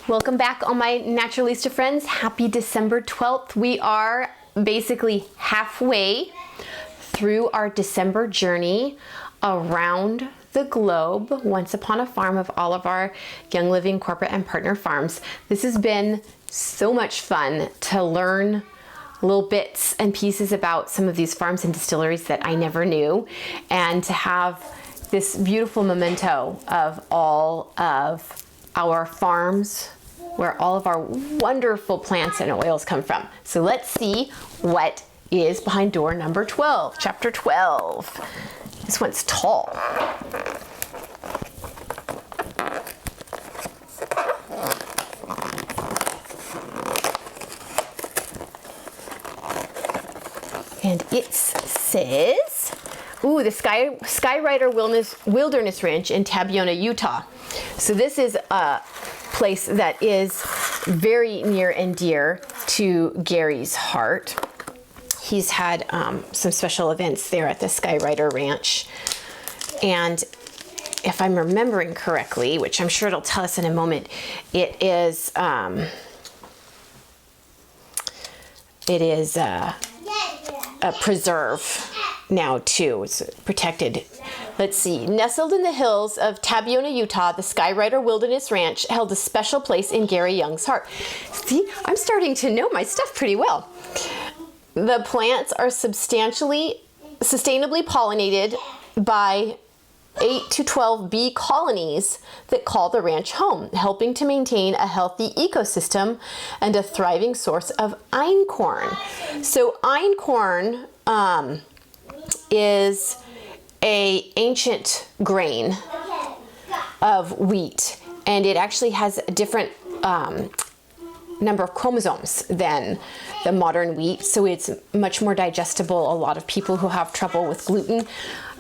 Welcome back, all my Naturalista friends. Happy December 12th. We are basically halfway through our December journey around the globe, once upon a farm of all of our Young Living corporate and partner farms. This has been so much fun to learn little bits and pieces about some of these farms and distilleries that I never knew, and to have this beautiful memento of all of our farms where all of our wonderful plants and oils come from. So let's see what is behind door number 12, chapter 12. This one's tall. And it says, ooh, the Skyrider Wilderness Ranch in Tabiona, Utah. So this is a place that is very near and dear to Gary's heart. He's had some special events there at the Skyrider Ranch. And if I'm remembering correctly, which I'm sure it'll tell us in a moment, it is a preserve now too. It's protected. Let's see. Nestled in the hills of Tabiona, Utah, the Skyrider Wilderness Ranch held a special place in Gary Young's heart. See, I'm starting to know my stuff pretty well. The plants are sustainably pollinated by 8 to 12 bee colonies that call the ranch home, helping to maintain a healthy ecosystem and a thriving source of einkorn. So einkorn is an ancient grain of wheat, and it actually has a different number of chromosomes than the modern wheat, so it's much more digestible. A lot of people who have trouble with gluten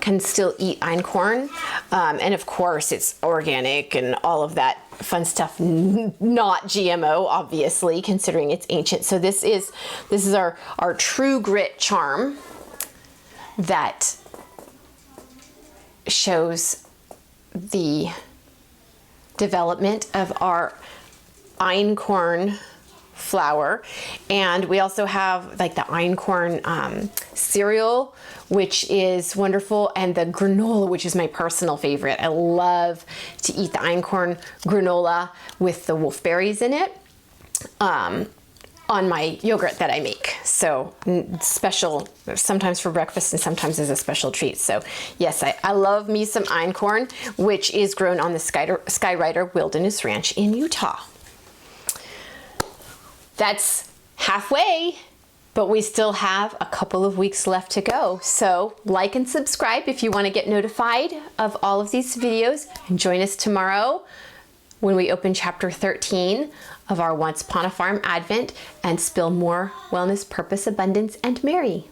can still eat einkorn, and of course it's organic and all of that fun stuff, not GMO, obviously, considering it's ancient. So this is our True Grit charm that shows the development of our einkorn flour. And we also have like the einkorn cereal, which is wonderful, and the granola, which is my personal favorite. I love to eat the einkorn granola with the wolfberries in it on my yogurt that I make. So special, sometimes for breakfast and sometimes as a special treat. So yes, I love me some einkorn, which is grown on the Skyrider Wilderness Ranch in Utah. That's halfway, but we still have a couple of weeks left to go. So like and subscribe if you want to get notified of all of these videos, and join us tomorrow when we open chapter 13 of our Once Upon a Farm Advent and spill more wellness, purpose, abundance, and Mary.